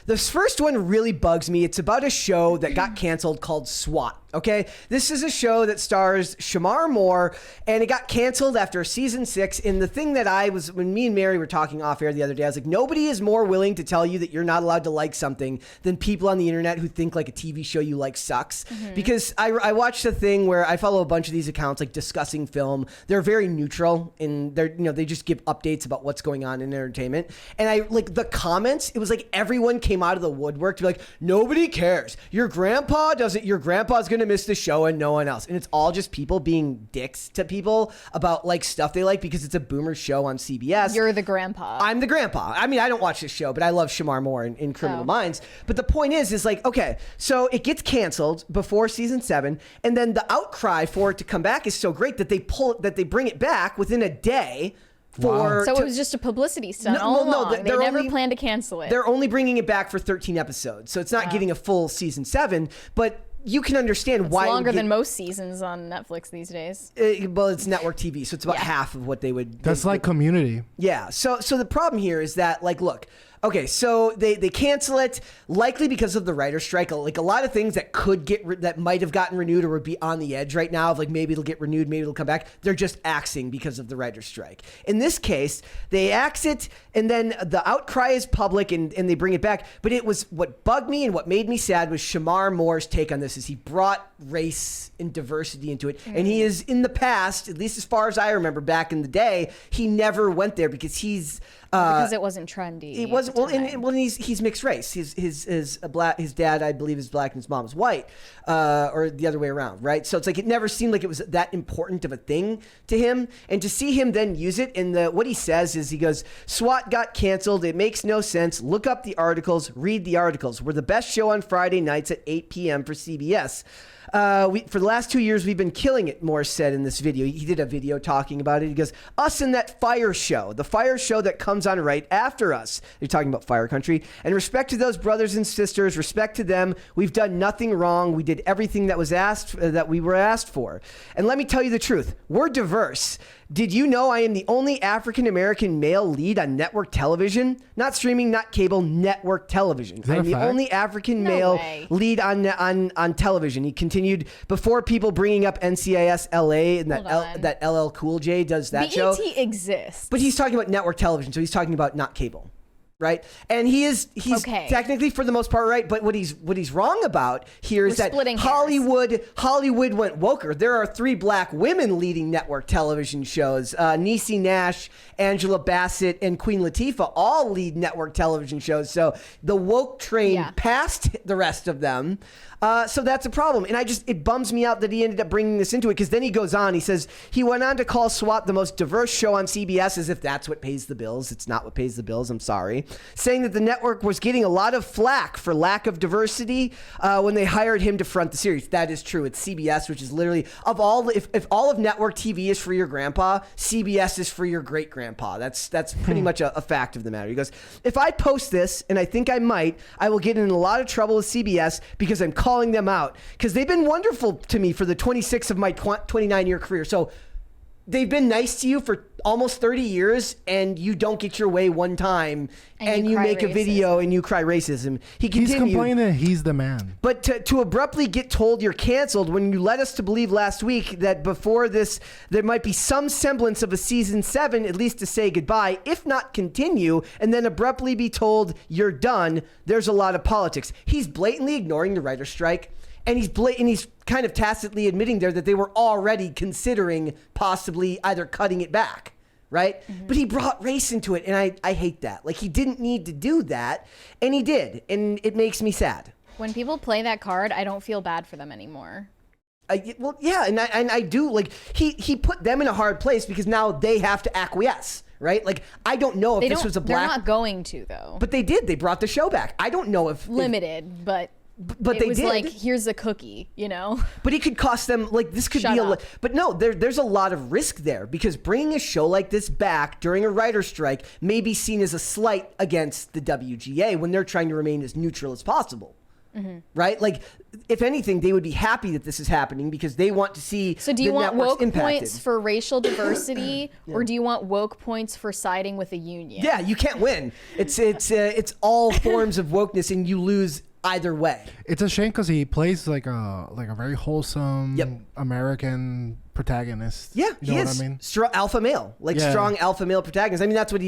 This first one really bugs me. It's about a show that got canceled called Swat. Okay, this is a show that stars Shemar Moore, and it got canceled after season 6. And the thing that when me and Mary were talking off air the other day, I was like, nobody is more willing to tell you that you're not allowed to like something than people on the internet who think like a TV show you like sucks. Because I watched a thing where I follow a bunch of these accounts like discussing film. They're very neutral, and they just give updates about what's going on in entertainment. And I like the comments. It was like everyone came out of the woodwork to be like, nobody cares. Your grandpa's gonna miss the show and no one else. And it's all just people being dicks to people about like stuff they like because it's a boomer show on CBS. You're the grandpa. I'm the grandpa. I mean, I don't watch this show, but I love Shemar Moore in Criminal Minds. But the point is like, okay, so it gets canceled before season 7, and then the outcry for it to come back is so great that they bring it back within a day. So it was just a publicity stunt all along. They never planned to cancel it. They're only bringing it back for 13 episodes, so it's not getting a full season 7, but you can understand why. It's longer than most seasons on Netflix these days. Well, it's network TV, so it's about half of what they would. That's like Community. Yeah. So the problem here is that, like, look. Okay, so they cancel it likely because of the writer's strike. Like a lot of things that might have gotten renewed or would be on the edge right now of like maybe it'll get renewed, maybe it'll come back. They're just axing because of the writer's strike. In this case, they axe it and then the outcry is public and they bring it back. But it was what bugged me and what made me sad was Shemar Moore's take on this is he brought race and diversity into it. And he is in the past, at least as far as I remember back in the day, he never went there because because it wasn't trendy. It wasn't. Well, and he's mixed race. His dad, I believe, is black and his mom is white, or the other way around, right? So it's like it never seemed like it was that important of a thing to him. And to see him then use it what he says is he goes, "SWAT got canceled. It makes no sense. Look up the articles. Read the articles. We're the best show on Friday nights at 8 p.m. for CBS." For the last 2 years, we've been killing it, Morris said in this video. He did a video talking about it. He goes, us and that fire show, the fire show that comes on right after us. They're talking about Fire Country. And respect to those brothers and sisters, respect to them. We've done nothing wrong. We did everything that we were asked for. And let me tell you the truth. We're diverse. Did you know I am the only African-American male lead on network television? Not streaming, not cable, network television. I'm the only African male lead on television. He continued before people bringing up NCIS LA and that LL Cool J does that show. BET exists. But he's talking about network television, so he's talking about not cable. Right, and he's technically for the most part right, but what he's wrong about here is that Hollywood went woker. There are 3 black women leading network television shows. Niecy Nash, Angela Bassett, and Queen Latifah all lead network television shows. So the woke train passed the rest of them. So that's a problem. And it bums me out that he ended up bringing this into it because then he goes on. He says he went on to call SWAT the most diverse show on CBS as if that's what pays the bills. It's not what pays the bills. I'm sorry. Saying that the network was getting a lot of flack for lack of diversity when they hired him to front the series. That is true. It's CBS, which is literally if all of network TV is for your grandpa, CBS is for your great grandpa. That's pretty much a fact of the matter. He goes, if I post this, and I think I might, I will get in a lot of trouble with CBS because I'm calling them out because they've been wonderful to me for the 26 of my 29-year career. So they've been nice to you for almost 30 years and you don't get your way one time and you make a video and you cry racism. He's complaining that he's the man. But to abruptly get told you're canceled when you led us to believe last week that before this there might be some semblance of a season 7, at least to say goodbye, if not continue, and then abruptly be told you're done, there's a lot of politics. He's blatantly ignoring the writer's strike. And he's kind of tacitly admitting there that they were already considering possibly either cutting it back, right? Mm-hmm. But he brought race into it, and I hate that. Like, he didn't need to do that, and he did, and it makes me sad. When people play that card, I don't feel bad for them anymore. Well, yeah, and I do. Like, he put them in a hard place because now they have to acquiesce. Right? Like, I don't know if this was a black... They're not going to, though. But they did. They brought the show back. I don't know if... Limited, but they was did. Like, here's a cookie, you know? But it could cost them, like, this could be a... But no, there's a lot of risk there because bringing a show like this back during a writer's strike may be seen as a slight against the WGA when they're trying to remain as neutral as possible. right? Like, if anything, they would be happy that this is happening because they want to see. So do you want woke points for racial diversity, or do you want woke points for siding with a union? Yeah, you can't win. It's all forms of wokeness, and you lose either way. It's a shame because he plays like a very wholesome American protagonist. Yeah, you know he is. What I mean? Alpha male, strong alpha male protagonist. I mean, that's what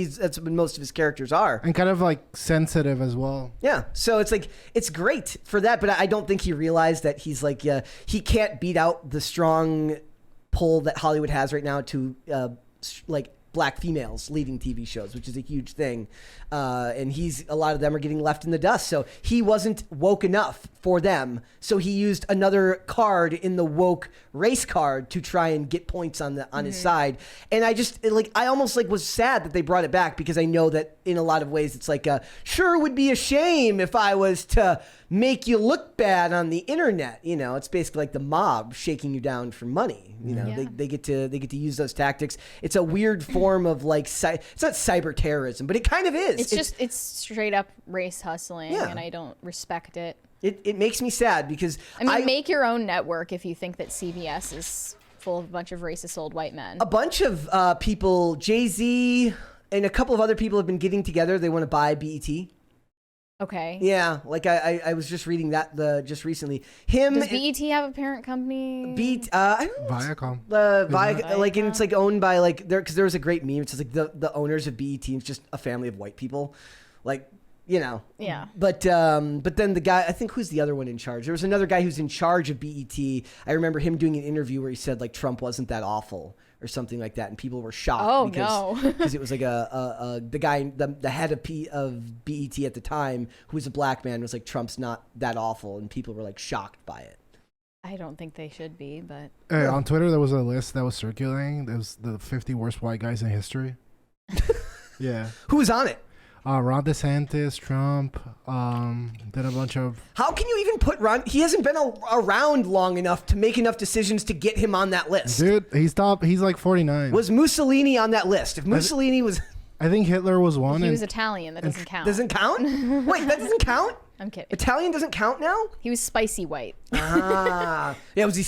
most of his characters are, and kind of like sensitive as well. Yeah, so it's great for that, but I don't think he realized that he's like he can't beat out the strong pull that Hollywood has right now to like black females leading TV shows, which is a huge thing. And a lot of them are getting left in the dust. So he wasn't woke enough for them. So he used another card in the woke race card to try and get points on his side. And I almost was sad that they brought it back, because I know that in a lot of ways it's sure would be a shame if I was to make you look bad on the internet. It's basically like the mob shaking you down for money. They get to use those tactics. It's a weird form of it's not cyber terrorism, but it kind of is. It's straight up race hustling, and I don't respect it. It makes me sad because make your own network if you think that CBS is full of a bunch of racist old white men. A bunch of people, Jay-Z and a couple of other people, have been getting together. They want to buy BET. Okay. Yeah, I was just reading that just recently. Does BET have a parent company? I don't know. Viacom. And it's owned by because there was a great meme. It's just the owners of BET. It's just a family of white people, Yeah. But then the guy, I think, who's the other one in charge? There was another guy who's in charge of BET. I remember him doing an interview where he said Trump wasn't that awful or something like that, and people were shocked because it was the guy, the head of BET at the time, who was a black man, was Trump's not that awful, and people were shocked by it. I don't think they should be, but on Twitter there was a list that was circulating. There was the 50 worst white guys in history. Yeah. Who was on it? Ron DeSantis, Trump, then a bunch of... How can you even put Ron... He hasn't been around long enough to make enough decisions to get him on that list. Dude, he's 49. Was Mussolini on that list? If Mussolini was... I think Hitler was one. He was Italian. That doesn't count. Doesn't count? Wait, that doesn't count? I'm kidding. Italian doesn't count now? He was spicy white. Yeah, was he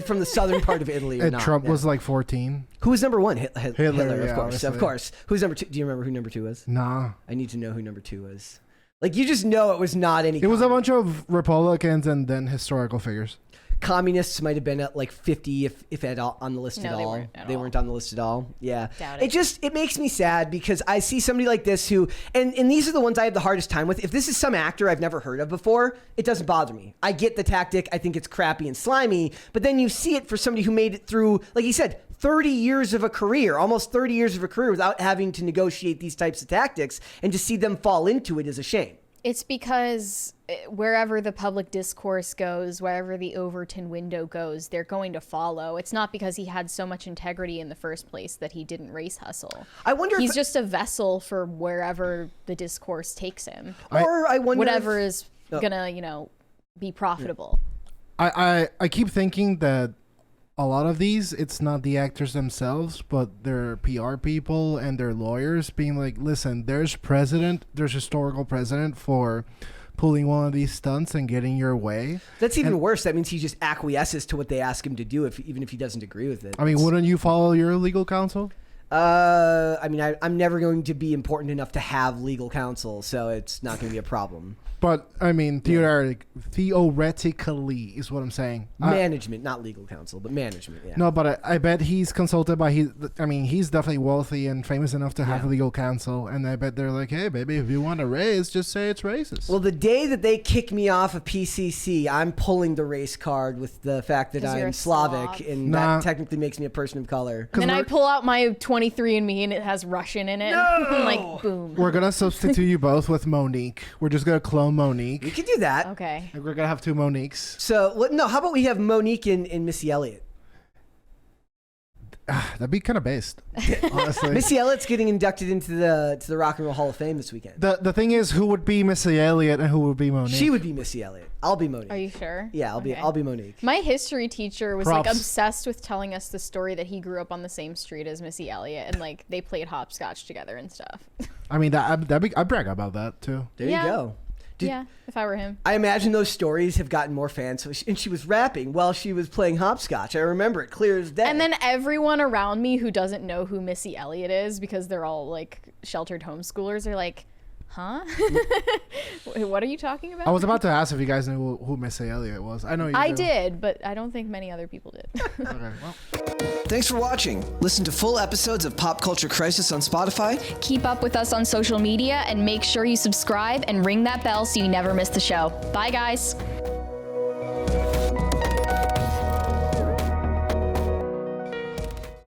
from the southern part of Italy or and not? Trump was 14. Who was number one? Hitler, yeah, of course. Who's number two? Do you remember who number two was? Nah. I need to know who number two was. You just know it was not any... It was a bunch of Republicans and then historical figures. Communists might have been at 50 if at all on the list at all. They weren't on the list at all. Yeah. Doubt it. It makes me sad because I see somebody like this who, and these are the ones I have the hardest time with. If this is some actor I've never heard of before, it doesn't bother me. I get the tactic. I think it's crappy and slimy, but then you see it for somebody who made it through, like you said, 30 years of a career, almost 30 years of a career without having to negotiate these types of tactics, and to see them fall into it is a shame. It's because wherever the public discourse goes, wherever the Overton window goes, they're going to follow. It's not because he had so much integrity in the first place that he didn't race hustle. I wonder he's just a vessel for wherever the discourse takes him. Or I wonder whatever is gonna, be profitable. I keep thinking that a lot of these, it's not the actors themselves, but their PR people and their lawyers being listen, there's historical precedent for pulling one of these stunts and getting your way. That's even worse. That means he just acquiesces to what they ask him to do, even if he doesn't agree with it. I mean, wouldn't you follow your legal counsel? I'm never going to be important enough to have legal counsel, so it's not going to be a problem. But I mean, theoretically is what I'm saying. Management, not legal counsel, but management. Yeah. No, but I bet he's consulted by he's definitely wealthy and famous enough to have legal counsel, and I bet they're like, hey, baby, if you want a raise, just say it's racist. Well, the day that they kick me off of PCC, I'm pulling the race card with the fact that I'm Slavic, and that technically makes me a person of color. And then I pull out my 23andMe and it has Russian in it. No! Boom. We're gonna substitute you both with Monique. We're just gonna clone Monique. We could do that. Okay. We're gonna have two Moniques. So how about we have Monique and Missy Elliott? That'd be kind of based, honestly. Missy Elliott's getting inducted into the Rock and Roll Hall of Fame this weekend. The thing is, who would be Missy Elliott and who would be Monique? She would be Missy Elliott. I'll be Monique. Are you sure? Yeah, I'll be Monique. My history teacher was Props. obsessed with telling us the story that he grew up on the same street as Missy Elliott, and they played hopscotch together and stuff. I mean, I brag about that too. There you go. if I were him. I imagine those stories have gotten more fans. So and she was rapping while she was playing hopscotch. I remember it clear as day. And then everyone around me who doesn't know who Missy Elliott is, because they're all like sheltered homeschoolers, are like, huh? What are you talking about? I was about to ask if you guys knew who Missy Elliott was. I know you I did, but I don't think many other people did. Okay, well. Thanks for watching. Listen to full episodes of Pop Culture Crisis on Spotify. Keep up with us on social media and make sure you subscribe and ring that bell so you never miss the show. Bye, guys.